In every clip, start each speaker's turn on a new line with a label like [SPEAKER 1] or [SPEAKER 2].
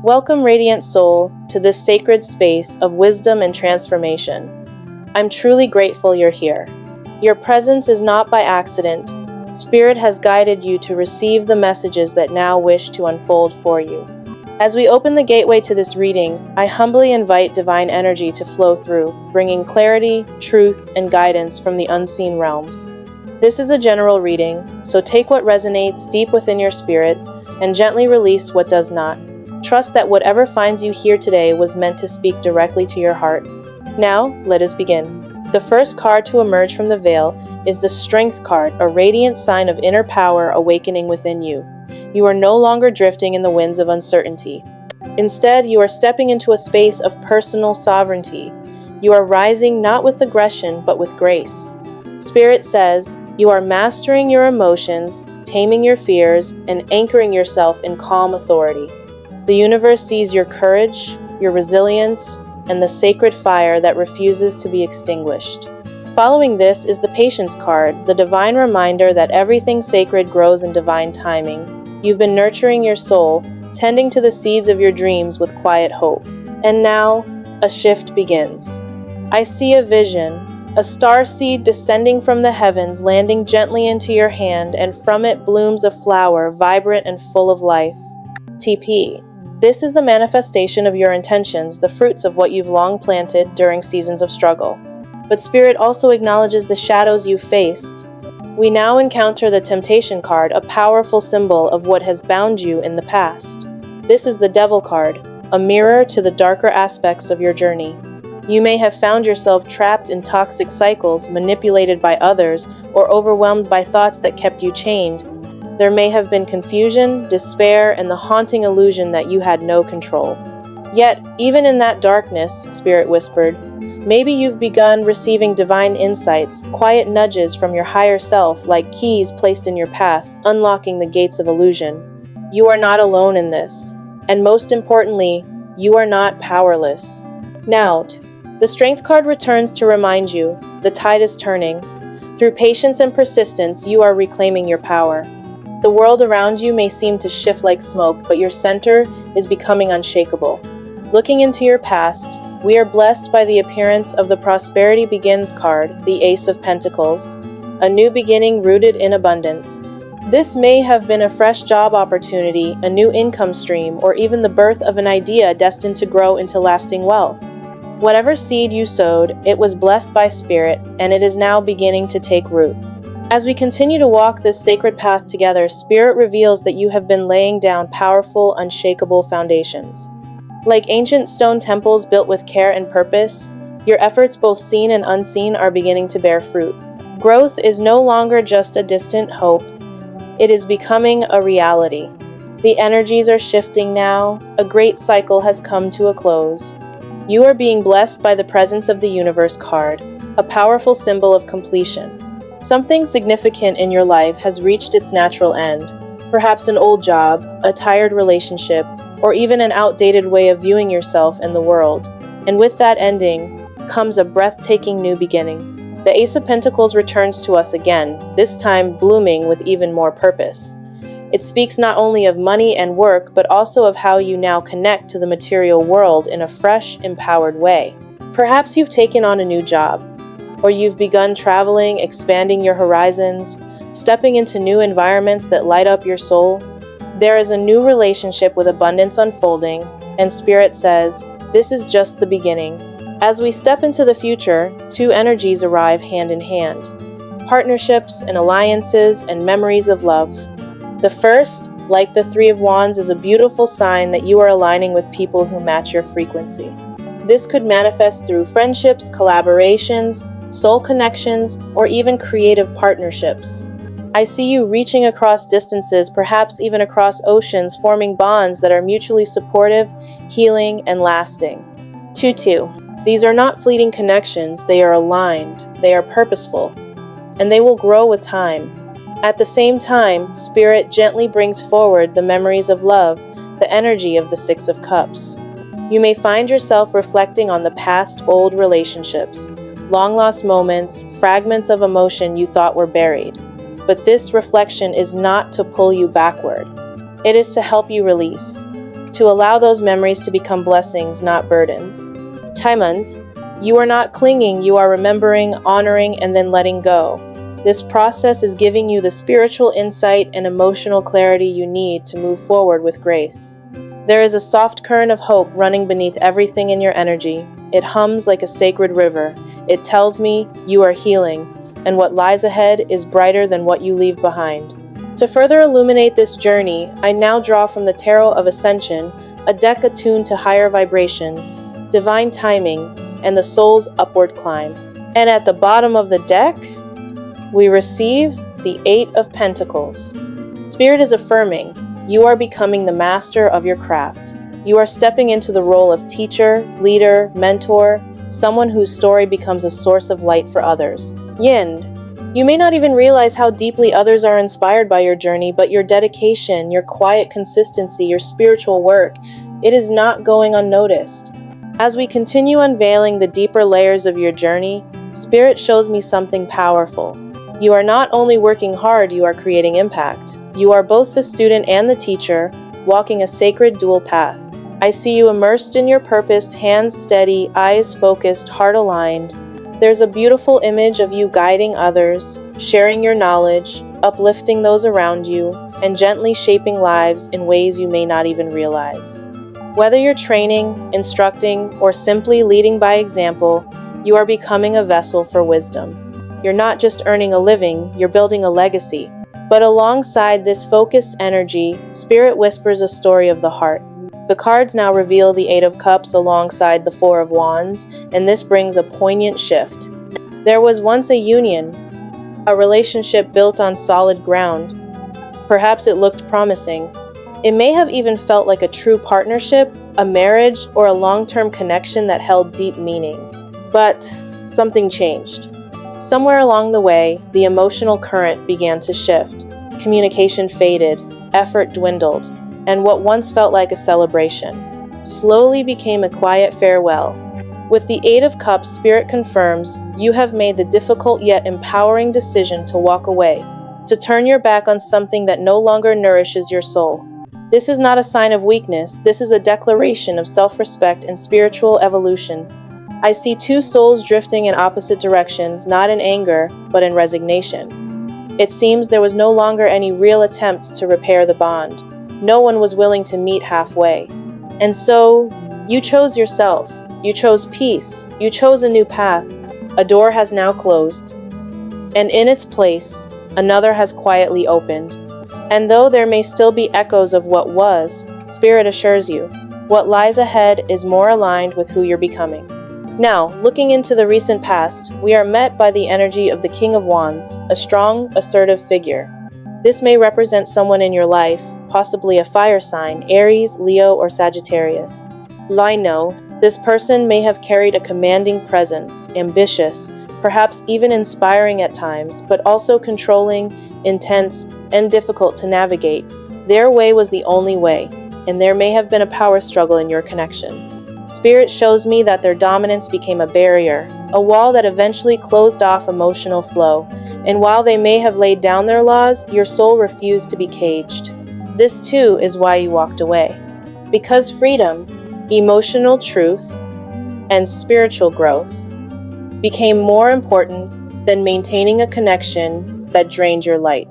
[SPEAKER 1] Welcome, Radiant Soul, to this sacred space of wisdom and transformation. I'm truly grateful you're here. Your presence is not by accident. Spirit has guided you to receive the messages that now wish to unfold for you. As we open the gateway to this reading, I humbly invite divine energy to flow through, bringing clarity, truth, and guidance from the unseen realms. This is a general reading, so take what resonates deep within your spirit and gently release what does not. Trust that whatever finds you here today was meant to speak directly to your heart. Now, let us begin. The first card to emerge from the veil is the Strength card, a radiant sign of inner power awakening within you. You are no longer drifting in the winds of uncertainty. Instead, you are stepping into a space of personal sovereignty. You are rising not with aggression, but with grace. Spirit says, you are mastering your emotions, taming your fears, and anchoring yourself in calm authority. The universe sees your courage, your resilience, and the sacred fire that refuses to be extinguished. Following this is the Patience card, the divine reminder that everything sacred grows in divine timing. You've been nurturing your soul, tending to the seeds of your dreams with quiet hope. And now, a shift begins. I see a vision, a star seed descending from the heavens, landing gently into your hand, and from it blooms a flower, vibrant and full of life. TP. This is the manifestation of your intentions, the fruits of what you've long planted during seasons of struggle. But Spirit also acknowledges the shadows you've faced. We now encounter the Temptation card, a powerful symbol of what has bound you in the past. This is the Devil card, a mirror to the darker aspects of your journey. You may have found yourself trapped in toxic cycles, manipulated by others, or overwhelmed by thoughts that kept you chained. There may have been confusion, despair, and the haunting illusion that you had no control. Yet, even in that darkness, Spirit whispered, maybe you've begun receiving divine insights, quiet nudges from your higher self like keys placed in your path, unlocking the gates of illusion. You are not alone in this. And most importantly, you are not powerless. Now, the Strength card returns to remind you, the tide is turning. Through patience and persistence, you are reclaiming your power. The world around you may seem to shift like smoke, but your center is becoming unshakable. Looking into your past, we are blessed by the appearance of the Prosperity Begins card, the Ace of Pentacles, a new beginning rooted in abundance. This may have been a fresh job opportunity, a new income stream, or even the birth of an idea destined to grow into lasting wealth. Whatever seed you sowed, it was blessed by Spirit, and it is now beginning to take root. As we continue to walk this sacred path together, Spirit reveals that you have been laying down powerful, unshakable foundations. Like ancient stone temples built with care and purpose, your efforts, both seen and unseen, are beginning to bear fruit. Growth is no longer just a distant hope, it is becoming a reality. The energies are shifting now, a great cycle has come to a close. You are being blessed by the Presence of the Universe card, a powerful symbol of completion. Something significant in your life has reached its natural end. Perhaps an old job, a tired relationship, or even an outdated way of viewing yourself and the world. And with that ending comes a breathtaking new beginning. The Ace of Pentacles returns to us again, this time blooming with even more purpose. It speaks not only of money and work, but also of how you now connect to the material world in a fresh, empowered way. Perhaps you've taken on a new job, or you've begun traveling, expanding your horizons, stepping into new environments that light up your soul. There is a new relationship with abundance unfolding, and Spirit says, this is just the beginning. As we step into the future, two energies arrive hand in hand. Partnerships and alliances and memories of love. The first, like the Three of Wands, is a beautiful sign that you are aligning with people who match your frequency. This could manifest through friendships, collaborations, soul connections, or even creative partnerships. I see you reaching across distances, perhaps even across oceans, forming bonds that are mutually supportive, healing, and lasting. 2-2. These are not fleeting connections, they are aligned, they are purposeful, and they will grow with time. At the same time, Spirit gently brings forward the memories of love, the energy of the Six of Cups. You may find yourself reflecting on the past old relationships, long-lost moments, fragments of emotion you thought were buried. But this reflection is not to pull you backward. It is to help you release, to allow those memories to become blessings, not burdens. Taimant, you are not clinging, you are remembering, honoring, and then letting go. This process is giving you the spiritual insight and emotional clarity you need to move forward with grace. There is a soft current of hope running beneath everything in your energy. It hums like a sacred river. It tells me you are healing, and what lies ahead is brighter than what you leave behind. To further illuminate this journey, I now draw from the Tarot of Ascension, a deck attuned to higher vibrations, divine timing, and the soul's upward climb. And at the bottom of the deck, we receive the Eight of Pentacles. Spirit is affirming, you are becoming the master of your craft. You are stepping into the role of teacher, leader, mentor, someone whose story becomes a source of light for others. Yin, you may not even realize how deeply others are inspired by your journey, but your dedication, your quiet consistency, your spiritual work, it is not going unnoticed. As we continue unveiling the deeper layers of your journey, Spirit shows me something powerful. You are not only working hard, you are creating impact. You are both the student and the teacher, walking a sacred dual path. I see you immersed in your purpose, hands steady, eyes focused, heart aligned. There's a beautiful image of you guiding others, sharing your knowledge, uplifting those around you, and gently shaping lives in ways you may not even realize. Whether you're training, instructing, or simply leading by example, you are becoming a vessel for wisdom. You're not just earning a living, you're building a legacy. But alongside this focused energy, Spirit whispers a story of the heart. The cards now reveal the Eight of Cups alongside the Four of Wands, and this brings a poignant shift. There was once a union, a relationship built on solid ground. Perhaps it looked promising. It may have even felt like a true partnership, a marriage, or a long-term connection that held deep meaning. But something changed. Somewhere along the way, the emotional current began to shift. Communication faded, effort dwindled, and what once felt like a celebration slowly became a quiet farewell. With the Eight of Cups, Spirit confirms you have made the difficult yet empowering decision to walk away, to turn your back on something that no longer nourishes your soul. This is not a sign of weakness, this is a declaration of self-respect and spiritual evolution. I see two souls drifting in opposite directions, not in anger, but in resignation. It seems there was no longer any real attempt to repair the bond. No one was willing to meet halfway. And so, you chose yourself. You chose peace. You chose a new path. A door has now closed. And in its place, another has quietly opened. And though there may still be echoes of what was, Spirit assures you, what lies ahead is more aligned with who you're becoming. Now, looking into the recent past, we are met by the energy of the King of Wands, a strong, assertive figure. This may represent someone in your life, possibly a fire sign, Aries, Leo, or Sagittarius. I know, this person may have carried a commanding presence, ambitious, perhaps even inspiring at times, but also controlling, intense, and difficult to navigate. Their way was the only way, and there may have been a power struggle in your connection. Spirit shows me that their dominance became a barrier, a wall that eventually closed off emotional flow, and while they may have laid down their laws, your soul refused to be caged. This too is why you walked away. Because freedom, emotional truth, and spiritual growth became more important than maintaining a connection that drained your light.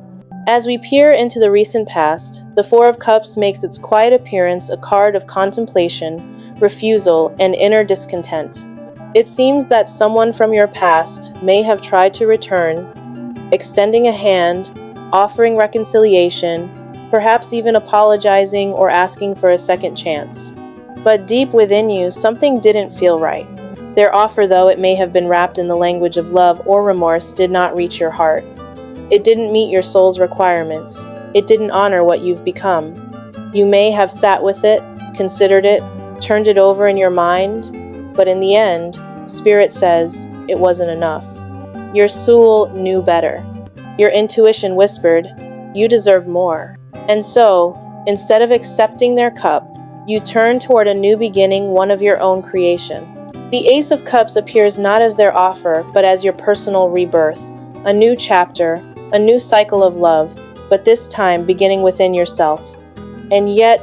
[SPEAKER 1] As we peer into the recent past, the Four of Cups makes its quiet appearance a card of contemplation, refusal, and inner discontent. It seems that someone from your past may have tried to return, extending a hand, offering reconciliation, perhaps even apologizing or asking for a second chance. But deep within you, something didn't feel right. Their offer, though it may have been wrapped in the language of love or remorse, did not reach your heart. It didn't meet your soul's requirements. It didn't honor what you've become. You may have sat with it, considered it, turned it over in your mind, but in the end, Spirit says it wasn't enough. Your soul knew better. Your intuition whispered, you deserve more. And so, instead of accepting their cup, you turn toward a new beginning, one of your own creation. The Ace of Cups appears not as their offer, but as your personal rebirth, a new chapter, a new cycle of love, but this time beginning within yourself. And yet,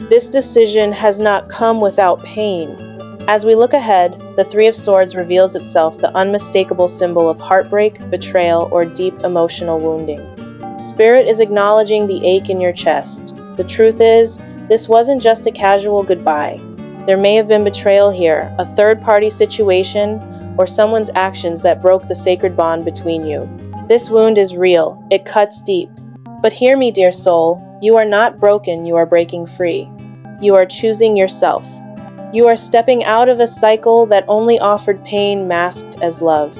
[SPEAKER 1] This decision has not come without pain. As we look ahead, the Three of Swords reveals itself, the unmistakable symbol of heartbreak, betrayal, or deep emotional wounding. Spirit is acknowledging the ache in your chest. The truth is, this wasn't just a casual goodbye. There may have been betrayal here, a third-party situation, or someone's actions that broke the sacred bond between you. This wound is real. It cuts deep. But hear me, dear soul. You are not broken. You are breaking free. You are choosing yourself. You are stepping out of a cycle that only offered pain masked as love.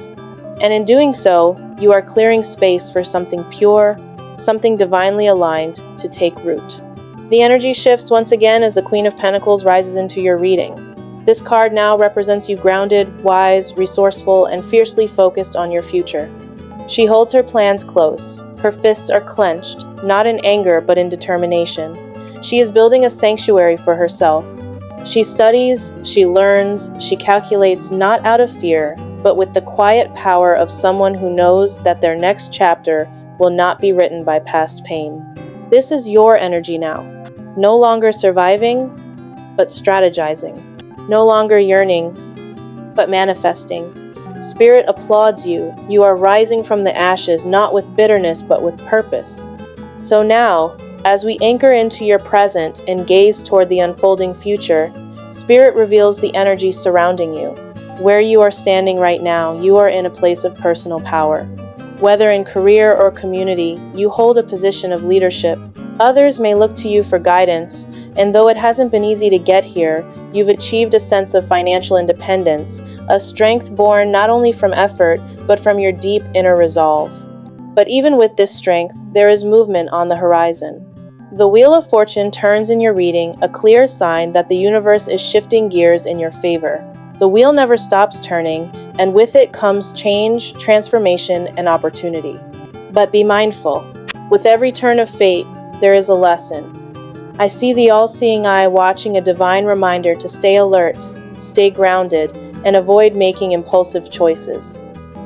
[SPEAKER 1] And in doing so, you are clearing space for something pure, something divinely aligned to take root. The energy shifts once again as the Queen of Pentacles rises into your reading. This card now represents you grounded, wise, resourceful, and fiercely focused on your future. She holds her plans close. Her fists are clenched, not in anger but in determination. She is building a sanctuary for herself. She studies, she learns, she calculates not out of fear, but with the quiet power of someone who knows that their next chapter will not be written by past pain. This is your energy now. No longer surviving, but strategizing. No longer yearning, but manifesting. Spirit applauds you. You are rising from the ashes, not with bitterness, but with purpose. So now, as we anchor into your present and gaze toward the unfolding future, Spirit reveals the energy surrounding you. Where you are standing right now, you are in a place of personal power. Whether in career or community, you hold a position of leadership. Others may look to you for guidance, and though it hasn't been easy to get here, you've achieved a sense of financial independence, a strength born not only from effort, but from your deep inner resolve. But even with this strength, there is movement on the horizon. The Wheel of Fortune turns in your reading, a clear sign that the universe is shifting gears in your favor. The wheel never stops turning, and with it comes change, transformation, and opportunity. But be mindful. With every turn of fate, there is a lesson. I see the all-seeing eye watching, a divine reminder to stay alert, stay grounded, and avoid making impulsive choices.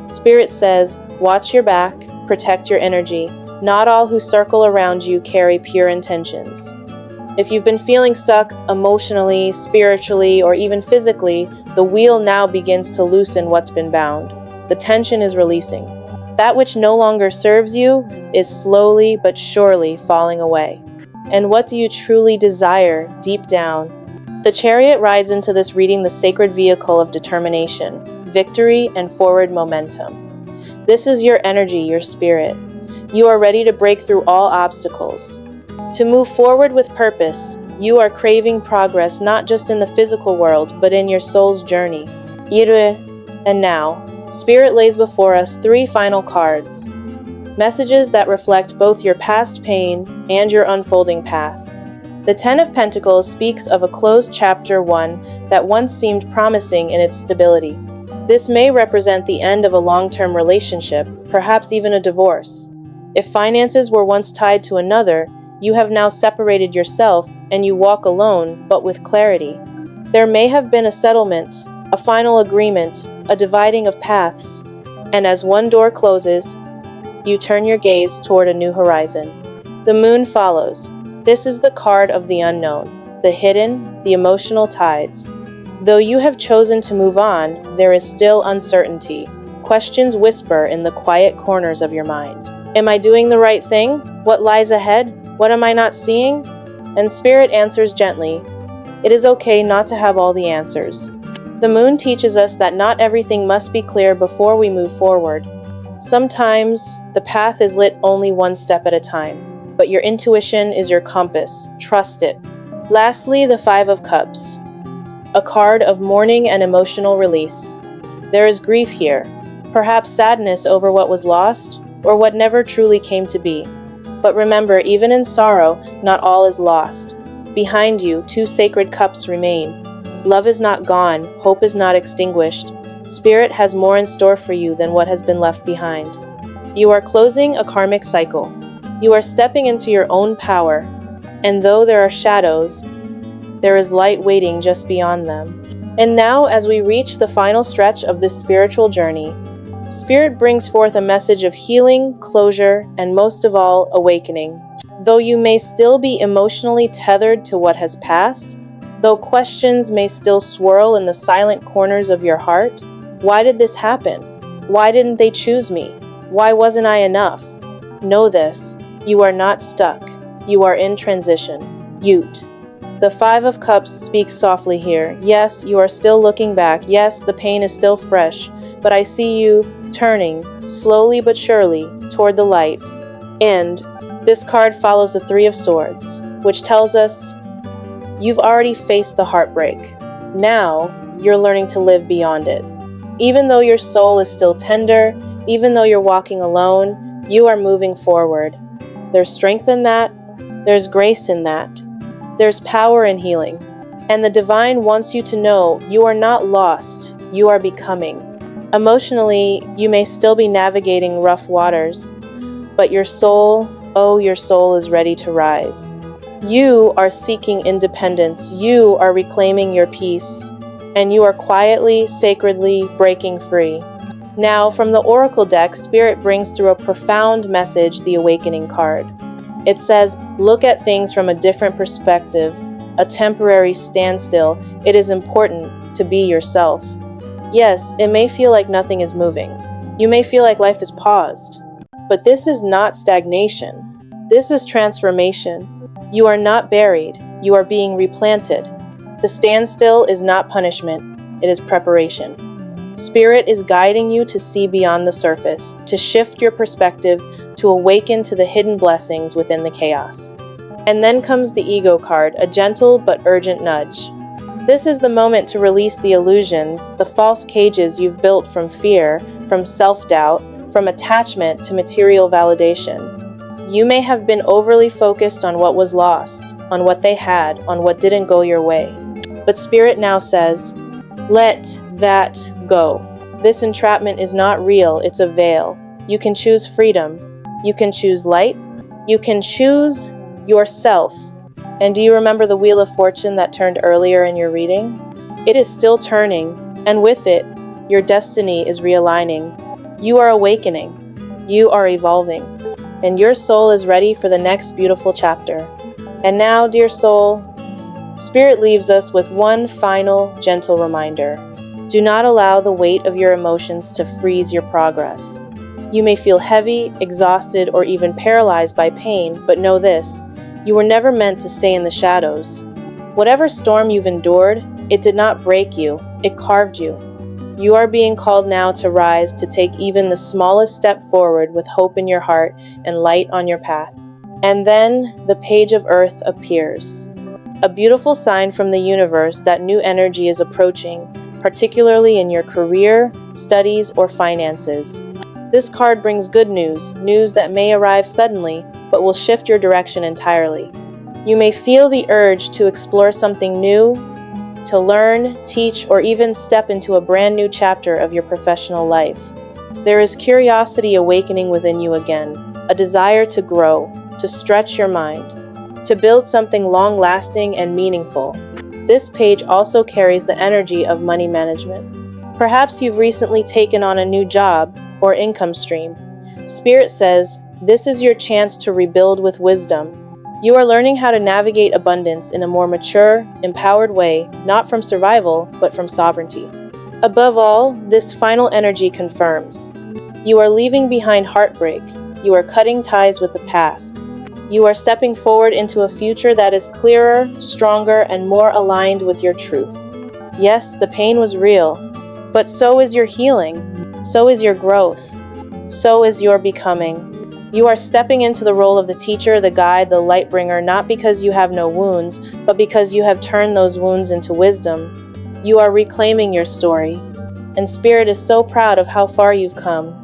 [SPEAKER 1] Spirit says, watch your back, protect your energy. Not all who circle around you carry pure intentions. If you've been feeling stuck emotionally, spiritually, or even physically, the wheel now begins to loosen what's been bound. The tension is releasing. That which no longer serves you is slowly but surely falling away. And what do you truly desire deep down? The Chariot rides into this reading, the sacred vehicle of determination, victory, and forward momentum. This is your energy, your spirit. You are ready to break through all obstacles. To move forward with purpose, you are craving progress not just in the physical world, but in your soul's journey. Ire, and now, Spirit lays before us 3 final cards. Messages that reflect both your past pain and your unfolding path. The Ten of Pentacles speaks of a closed chapter, one that once seemed promising in its stability. This may represent the end of a long-term relationship, perhaps even a divorce. If finances were once tied to another, you have now separated yourself and you walk alone, but with clarity. There may have been a settlement, a final agreement, a dividing of paths, and as one door closes, you turn your gaze toward a new horizon. The moon follows. This is the card of the unknown, the hidden, the emotional tides. Though you have chosen to move on, there is still uncertainty. Questions whisper in the quiet corners of your mind. Am I doing the right thing? What lies ahead? What am I not seeing? And Spirit answers gently, it is okay not to have all the answers. The moon teaches us that not everything must be clear before we move forward. Sometimes, the path is lit only one step at a time, but your intuition is your compass. Trust it. Lastly, the Five of Cups, a card of mourning and emotional release. There is grief here, perhaps sadness over what was lost, or what never truly came to be. But remember, even in sorrow, not all is lost. Behind you, 2 sacred cups remain. Love is not gone, hope is not extinguished. Spirit has more in store for you than what has been left behind. You are closing a karmic cycle. You are stepping into your own power, and though there are shadows, there is light waiting just beyond them. And now, as we reach the final stretch of this spiritual journey, Spirit brings forth a message of healing, closure, and most of all, awakening. Though you may still be emotionally tethered to what has passed, though questions may still swirl in the silent corners of your heart, why did this happen? Why didn't they choose me? Why wasn't I enough? Know this, you are not stuck. You are in transition. Ute. The Five of Cups speaks softly here. Yes, you are still looking back. Yes, the pain is still fresh, but I see you turning, slowly but surely, toward the light. And this card follows the Three of Swords, which tells us you've already faced the heartbreak. Now, you're learning to live beyond it. Even though your soul is still tender, even though you're walking alone, you are moving forward. There's strength in that. There's grace in that. There's power in healing. And the divine wants you to know you are not lost. You are becoming. Emotionally, you may still be navigating rough waters, but your soul, oh, your soul is ready to rise. You are seeking independence. You are reclaiming your peace. And you are quietly, sacredly breaking free. Now, from the Oracle deck, Spirit brings through a profound message, the Awakening card. It says, look at things from a different perspective, a temporary standstill. It is important to be yourself. Yes, it may feel like nothing is moving. You may feel like life is paused. But this is not stagnation. This is transformation. You are not buried. You are being replanted. The standstill is not punishment. It is preparation. Spirit is guiding you to see beyond the surface, to shift your perspective, to awaken to the hidden blessings within the chaos. And then comes the Ego card, a gentle but urgent nudge. This is the moment to release the illusions, the false cages you've built from fear, from self-doubt, from attachment to material validation. You may have been overly focused on what was lost, on what they had, on what didn't go your way. But Spirit now says, let that go. This entrapment is not real, it's a veil. You can choose freedom. You can choose light. You can choose yourself. And do you remember the Wheel of Fortune that turned earlier in your reading? It is still turning, and with it, your destiny is realigning. You are awakening. You are evolving. And your soul is ready for the next beautiful chapter. And now, dear soul, Spirit leaves us with one final gentle reminder. Do not allow the weight of your emotions to freeze your progress. You may feel heavy, exhausted, or even paralyzed by pain, but know this, you were never meant to stay in the shadows. Whatever storm you've endured, it did not break you, it carved you. You are being called now to rise, to take even the smallest step forward with hope in your heart and light on your path. And then the Page of Earth appears. A beautiful sign from the universe that new energy is approaching, particularly in your career, studies, or finances. This card brings good news, news that may arrive suddenly, but will shift your direction entirely. You may feel the urge to explore something new, to learn, teach, or even step into a brand new chapter of your professional life. There is curiosity awakening within you again, a desire to grow, to stretch your mind, to build something long-lasting and meaningful. This page also carries the energy of money management. Perhaps you've recently taken on a new job or income stream. Spirit says, this is your chance to rebuild with wisdom. You are learning how to navigate abundance in a more mature, empowered way, not from survival, but from sovereignty. Above all, this final energy confirms. You are leaving behind heartbreak. You are cutting ties with the past. You are stepping forward into a future that is clearer, stronger, and more aligned with your truth. Yes, the pain was real, but so is your healing. So is your growth. So is your becoming. You are stepping into the role of the teacher, the guide, the light bringer, not because you have no wounds, but because you have turned those wounds into wisdom. You are reclaiming your story, and Spirit is so proud of how far you've come.